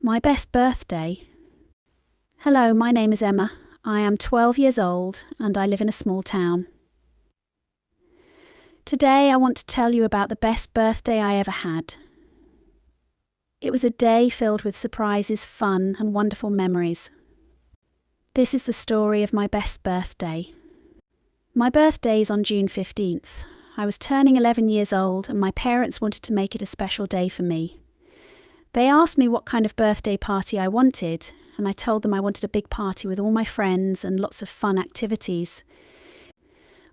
My best birthday. Hello, my name is Emma. I am 12 years old and I live in a small town. Today I want to tell you about the best birthday I ever had. It was a day filled with surprises, fun and wonderful memories. This is the story of my best birthday. My birthday is on June 15th. I was turning 11 years old and my parents wanted to make it a special day for me. They asked me what kind of birthday party I wanted, and I told them I wanted a big party with all my friends and lots of fun activities.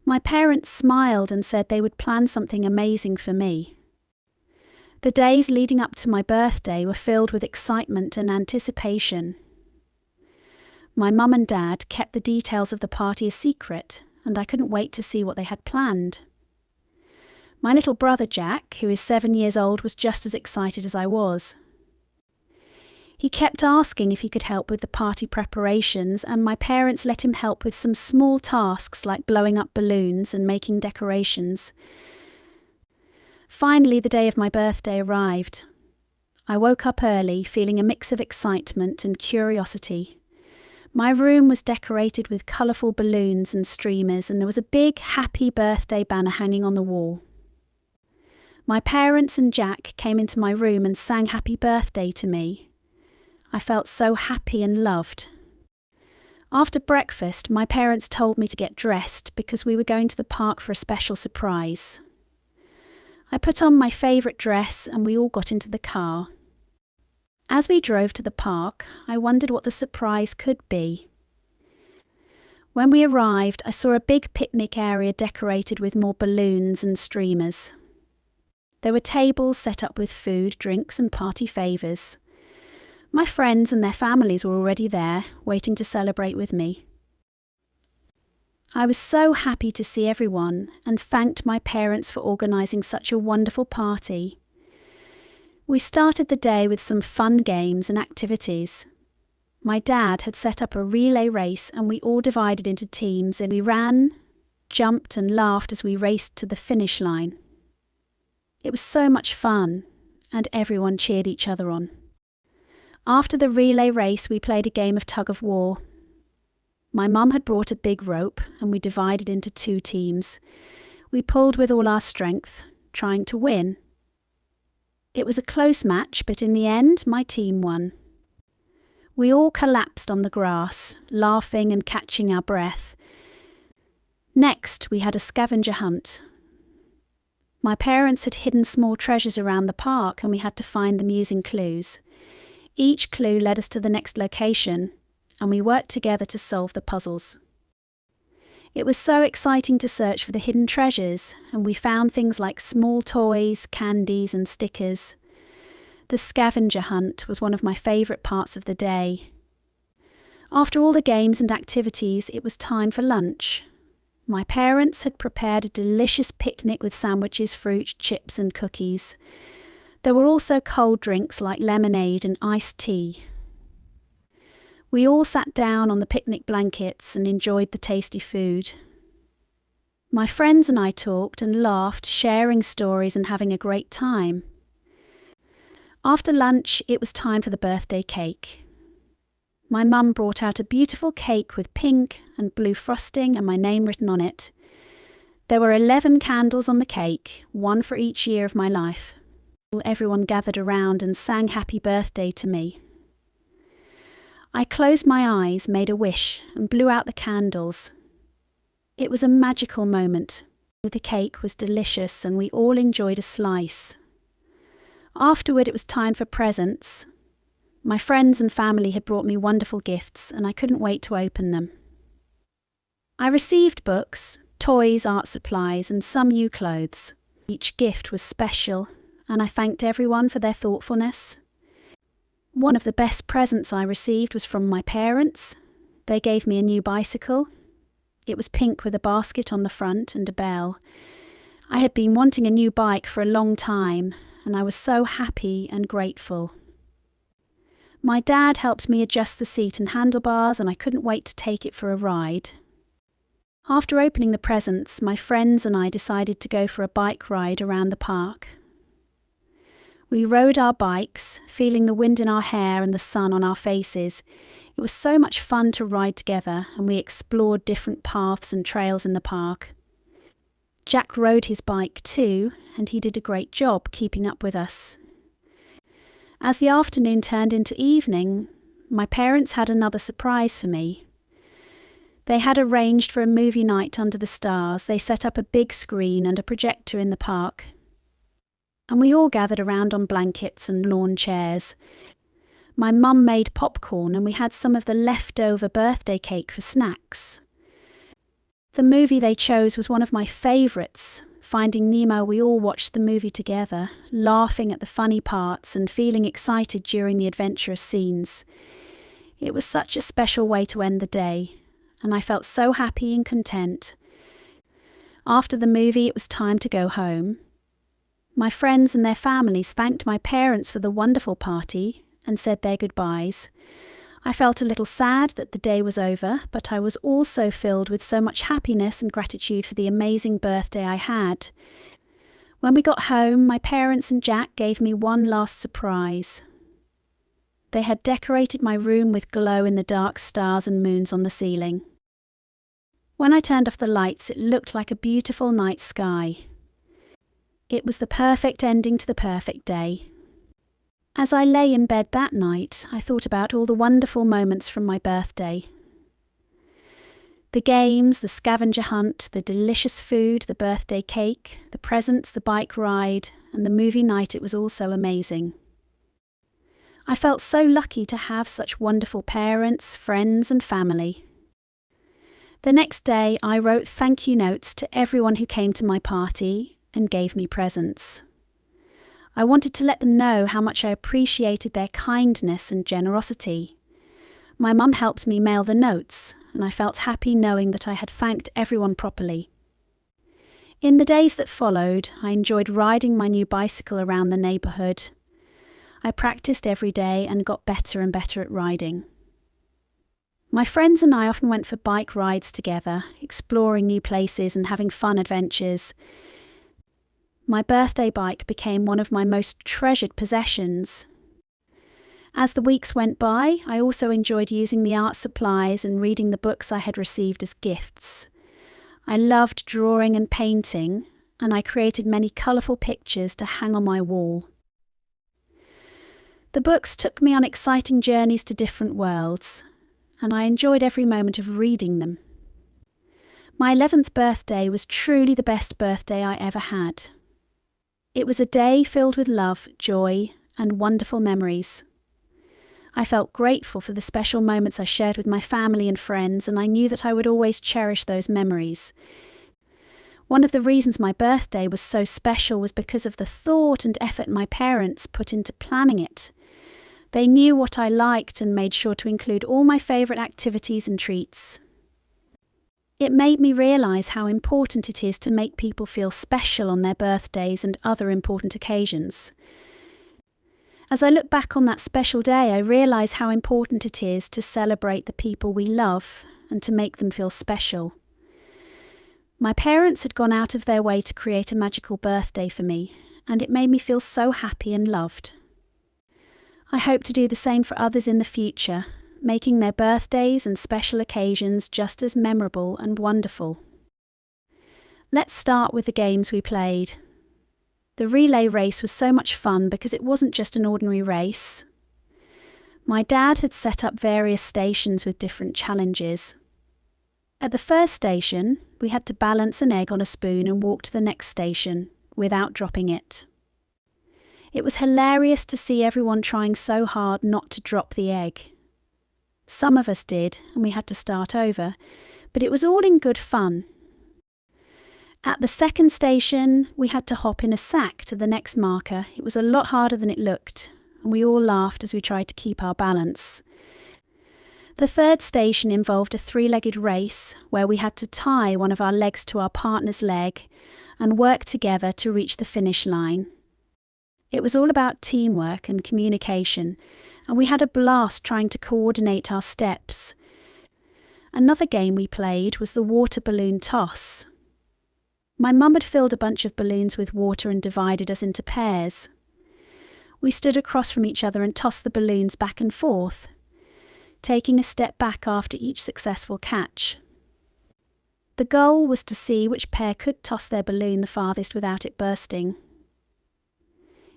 My parents smiled and said they would plan something amazing for me. The days leading up to my birthday were filled with excitement and anticipation. My mum and dad kept the details of the party a secret, and I couldn't wait to see what they had planned. My little brother Jack, who is 7 years old, was just as excited as I was. He kept asking if he could help with the party preparations, and my parents let him help with some small tasks like blowing up balloons and making decorations. Finally, the day of my birthday arrived. I woke up early, feeling a mix of excitement and curiosity. My room was decorated with colourful balloons and streamers, and there was a big happy birthday banner hanging on the wall. My parents and Jack came into my room and sang happy birthday to me. I felt so happy and loved. After breakfast, my parents told me to get dressed because we were going to the park for a special surprise. I put on my favourite dress and we all got into the car. As we drove to the park, I wondered what the surprise could be. When we arrived, I saw a big picnic area decorated with more balloons and streamers. There were tables set up with food, drinks and party favours. My friends and their families were already there, waiting to celebrate with me. I was so happy to see everyone and thanked my parents for organising such a wonderful party. We started the day with some fun games and activities. My dad had set up a relay race and we all divided into teams and we ran, jumped and laughed as we raced to the finish line. It was so much fun and everyone cheered each other on. After the relay race, we played a game of tug of war. My mum had brought a big rope and we divided into 2 teams. We pulled with all our strength, trying to win. It was a close match, but in the end, my team won. We all collapsed on the grass, laughing and catching our breath. Next, we had a scavenger hunt. My parents had hidden small treasures around the park and we had to find them using clues. Each clue led us to the next location, and we worked together to solve the puzzles. It was so exciting to search for the hidden treasures, and we found things like small toys, candies and stickers. The scavenger hunt was one of my favourite parts of the day. After all the games and activities, it was time for lunch. My parents had prepared a delicious picnic with sandwiches, fruit, chips and cookies. There were also cold drinks like lemonade and iced tea. We all sat down on the picnic blankets and enjoyed the tasty food. My friends and I talked and laughed, sharing stories and having a great time. After lunch, it was time for the birthday cake. My mum brought out a beautiful cake with pink and blue frosting and my name written on it. There were 11 candles on the cake, 1 for each year of my life. Everyone gathered around and sang happy birthday to me. I closed my eyes, made a wish, and blew out the candles. It was a magical moment. The cake was delicious and we all enjoyed a slice. Afterward, it was time for presents. My friends and family had brought me wonderful gifts and I couldn't wait to open them. I received books, toys, art supplies, and some new clothes. Each gift was special, and I thanked everyone for their thoughtfulness. One of the best presents I received was from my parents. They gave me a new bicycle. It was pink with a basket on the front and a bell. I had been wanting a new bike for a long time, and I was so happy and grateful. My dad helped me adjust the seat and handlebars, and I couldn't wait to take it for a ride. After opening the presents, my friends and I decided to go for a bike ride around the park. We rode our bikes, feeling the wind in our hair and the sun on our faces. It was so much fun to ride together, and we explored different paths and trails in the park. Jack rode his bike too, and he did a great job keeping up with us. As the afternoon turned into evening, my parents had another surprise for me. They had arranged for a movie night under the stars. They set up a big screen and a projector in the park, and we all gathered around on blankets and lawn chairs. My mum made popcorn, and we had some of the leftover birthday cake for snacks. The movie they chose was one of my favourites. Finding Nemo, we all watched the movie together, laughing at the funny parts and feeling excited during the adventurous scenes. It was such a special way to end the day, and I felt so happy and content. After the movie, it was time to go home. My friends and their families thanked my parents for the wonderful party and said their goodbyes. I felt a little sad that the day was over, but I was also filled with so much happiness and gratitude for the amazing birthday I had. When we got home, my parents and Jack gave me one last surprise. They had decorated my room with glow-in-the-dark stars and moons on the ceiling. When I turned off the lights, it looked like a beautiful night sky. It was the perfect ending to the perfect day. As I lay in bed that night, I thought about all the wonderful moments from my birthday. The games, the scavenger hunt, the delicious food, the birthday cake, the presents, the bike ride, and the movie night. It was all so amazing. I felt so lucky to have such wonderful parents, friends, and family. The next day, I wrote thank you notes to everyone who came to my party and gave me presents. I wanted to let them know how much I appreciated their kindness and generosity. My mum helped me mail the notes, and I felt happy knowing that I had thanked everyone properly. In the days that followed, I enjoyed riding my new bicycle around the neighbourhood. I practiced every day and got better and better at riding. My friends and I often went for bike rides together, exploring new places and having fun adventures. My birthday bike became one of my most treasured possessions. As the weeks went by, I also enjoyed using the art supplies and reading the books I had received as gifts. I loved drawing and painting, and I created many colourful pictures to hang on my wall. The books took me on exciting journeys to different worlds, and I enjoyed every moment of reading them. My 11th birthday was truly the best birthday I ever had. It was a day filled with love, joy, and wonderful memories. I felt grateful for the special moments I shared with my family and friends, and I knew that I would always cherish those memories. One of the reasons my birthday was so special was because of the thought and effort my parents put into planning it. They knew what I liked and made sure to include all my favourite activities and treats. It made me realise how important it is to make people feel special on their birthdays and other important occasions. As I look back on that special day, I realise how important it is to celebrate the people we love and to make them feel special. My parents had gone out of their way to create a magical birthday for me, and it made me feel so happy and loved. I hope to do the same for others in the future, making their birthdays and special occasions just as memorable and wonderful. Let's start with the games we played. The relay race was so much fun because it wasn't just an ordinary race. My dad had set up various stations with different challenges. At the first station, we had to balance an egg on a spoon and walk to the next station without dropping it. It was hilarious to see everyone trying so hard not to drop the egg. Some of us did, and we had to start over, but it was all in good fun. At the second station, we had to hop in a sack to the next marker. It was a lot harder than it looked, and we all laughed as we tried to keep our balance. The third station involved a three-legged race where we had to tie one of our legs to our partner's leg and work together to reach the finish line. It was all about teamwork and communication, and we had a blast trying to coordinate our steps. Another game we played was the water balloon toss. My mum had filled a bunch of balloons with water and divided us into pairs. We stood across from each other and tossed the balloons back and forth, taking a step back after each successful catch. The goal was to see which pair could toss their balloon the farthest without it bursting.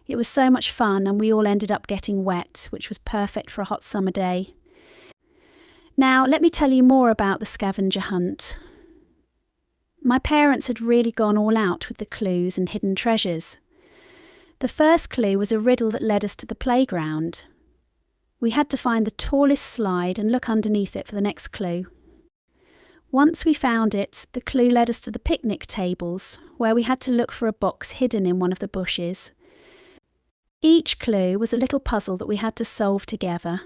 It was so much fun, and we all ended up getting wet, which was perfect for a hot summer day. Now, let me tell you more about the scavenger hunt. My parents had really gone all out with the clues and hidden treasures. The first clue was a riddle that led us to the playground. We had to find the tallest slide and look underneath it for the next clue. Once we found it, the clue led us to the picnic tables, where we had to look for a box hidden in one of the bushes. Each clue was a little puzzle that we had to solve together.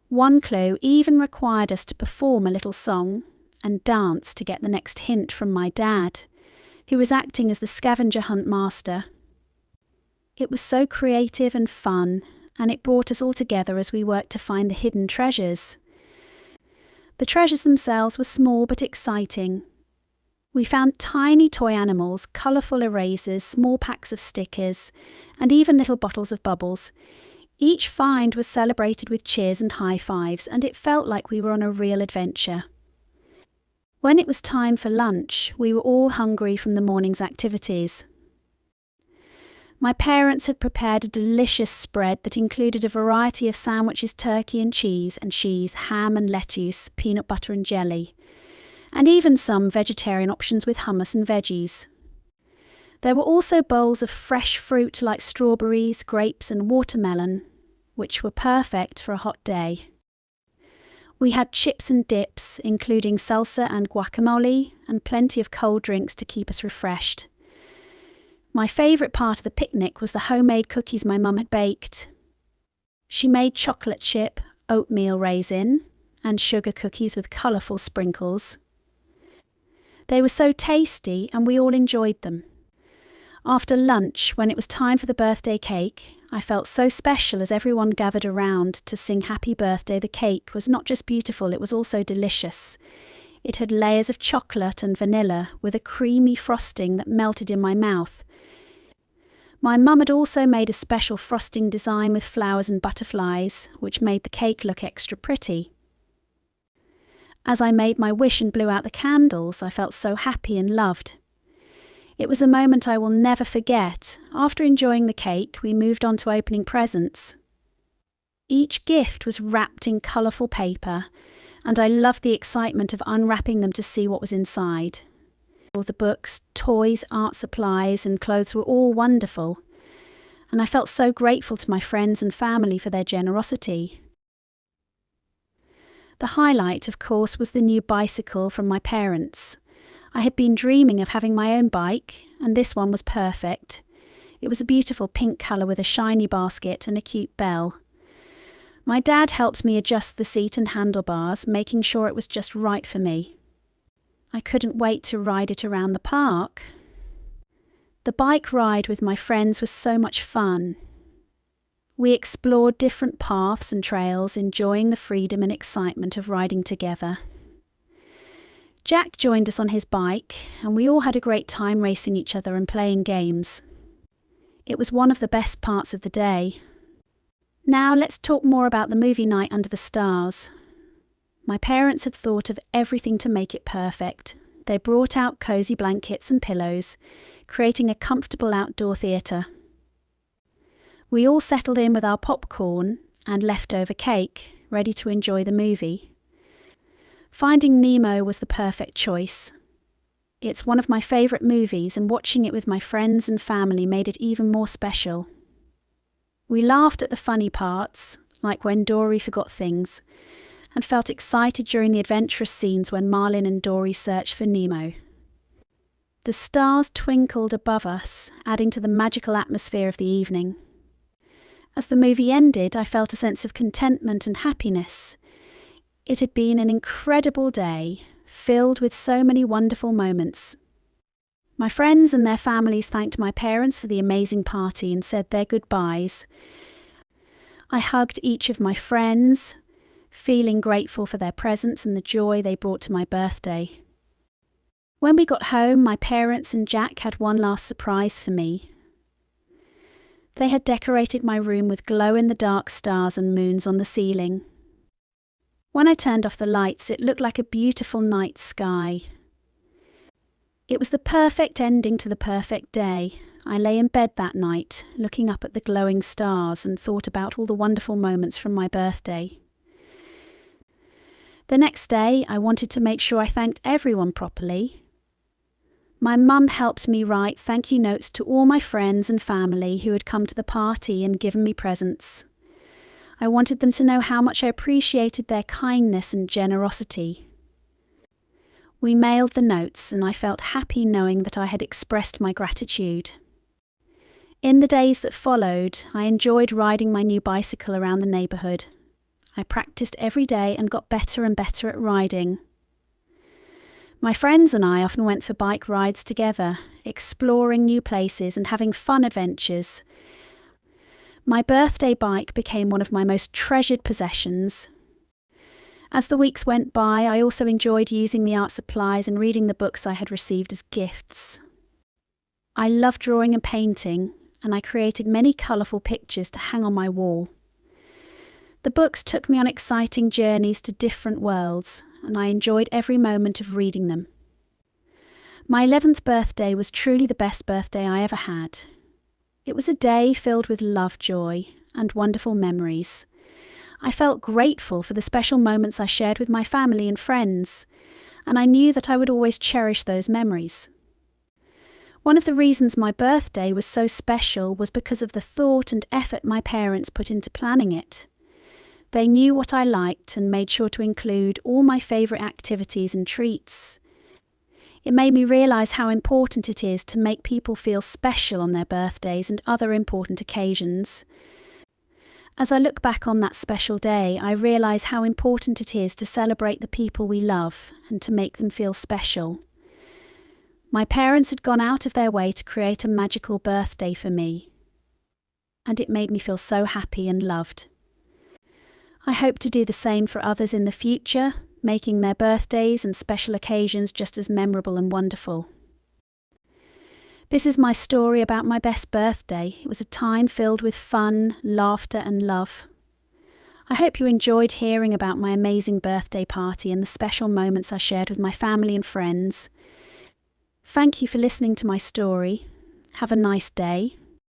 One clue even required us to perform a little song and dance to get the next hint from my dad, who was acting as the scavenger hunt master. It was so creative and fun, and it brought us all together as we worked to find the hidden treasures. The treasures themselves were small but exciting. We found tiny toy animals, colourful erasers, small packs of stickers, and even little bottles of bubbles. Each find was celebrated with cheers and high fives, and it felt like we were on a real adventure. When it was time for lunch, we were all hungry from the morning's activities. My parents had prepared a delicious spread that included a variety of sandwiches, turkey and cheese, ham and lettuce, peanut butter and jelly, and even some vegetarian options with hummus and veggies. There were also bowls of fresh fruit like strawberries, grapes and watermelon, which were perfect for a hot day. We had chips and dips, including salsa and guacamole, and plenty of cold drinks to keep us refreshed. My favourite part of the picnic was the homemade cookies my mum had baked. She made chocolate chip, oatmeal raisin, and sugar cookies with colourful sprinkles. They were so tasty, and we all enjoyed them. After lunch, when it was time for the birthday cake, I felt so special as everyone gathered around to sing happy birthday. The cake was not just beautiful, it was also delicious. It had layers of chocolate and vanilla with a creamy frosting that melted in my mouth. My mum had also made a special frosting design with flowers and butterflies, which made the cake look extra pretty. As I made my wish and blew out the candles, I felt so happy and loved. It was a moment I will never forget. After enjoying the cake, we moved on to opening presents. Each gift was wrapped in colourful paper, and I loved the excitement of unwrapping them to see what was inside. All the books, toys, art supplies, and clothes were all wonderful, and I felt so grateful to my friends and family for their generosity. The highlight, of course, was the new bicycle from my parents. I had been dreaming of having my own bike, and this one was perfect. It was a beautiful pink colour with a shiny basket and a cute bell. My dad helped me adjust the seat and handlebars, making sure it was just right for me. I couldn't wait to ride it around the park. The bike ride with my friends was so much fun. We explored different paths and trails, enjoying the freedom and excitement of riding together. Jack joined us on his bike, and we all had a great time racing each other and playing games. It was one of the best parts of the day. Now let's talk more about the movie night under the stars. My parents had thought of everything to make it perfect. They brought out cosy blankets and pillows, creating a comfortable outdoor theatre. We all settled in with our popcorn and leftover cake, ready to enjoy the movie. Finding Nemo was the perfect choice. It's one of my favourite movies, and watching it with my friends and family made it even more special. We laughed at the funny parts, like when Dory forgot things, and felt excited during the adventurous scenes when Marlin and Dory searched for Nemo. The stars twinkled above us, adding to the magical atmosphere of the evening. As the movie ended, I felt a sense of contentment and happiness. It had been an incredible day, filled with so many wonderful moments. My friends and their families thanked my parents for the amazing party and said their goodbyes. I hugged each of my friends, feeling grateful for their presence and the joy they brought to my birthday. When we got home, my parents and Jack had one last surprise for me. They had decorated my room with glow-in-the-dark stars and moons on the ceiling. When I turned off the lights, it looked like a beautiful night sky. It was the perfect ending to the perfect day. I lay in bed that night, looking up at the glowing stars, and thought about all the wonderful moments from my birthday. The next day, I wanted to make sure I thanked everyone properly. My mum helped me write thank you notes to all my friends and family who had come to the party and given me presents. I wanted them to know how much I appreciated their kindness and generosity. We mailed the notes, and I felt happy knowing that I had expressed my gratitude. In the days that followed, I enjoyed riding my new bicycle around the neighbourhood. I practiced every day and got better and better at riding. My friends and I often went for bike rides together, exploring new places and having fun adventures. My birthday bike became one of my most treasured possessions. As the weeks went by, I also enjoyed using the art supplies and reading the books I had received as gifts. I love drawing and painting, and I created many colourful pictures to hang on my wall. The books took me on exciting journeys to different worlds, and I enjoyed every moment of reading them. My 11th birthday was truly the best birthday I ever had. It was a day filled with love, joy, and wonderful memories. I felt grateful for the special moments I shared with my family and friends, and I knew that I would always cherish those memories. One of the reasons my birthday was so special was because of the thought and effort my parents put into planning it. They knew what I liked and made sure to include all my favourite activities and treats. It made me realise how important it is to make people feel special on their birthdays and other important occasions. As I look back on that special day, I realise how important it is to celebrate the people we love and to make them feel special. My parents had gone out of their way to create a magical birthday for me, and it made me feel so happy and loved. I hope to do the same for others in the future, making their birthdays and special occasions just as memorable and wonderful. This is my story about my best birthday. It was a time filled with fun, laughter and love. I hope you enjoyed hearing about my amazing birthday party and the special moments I shared with my family and friends. Thank you for listening to my story. Have a nice day.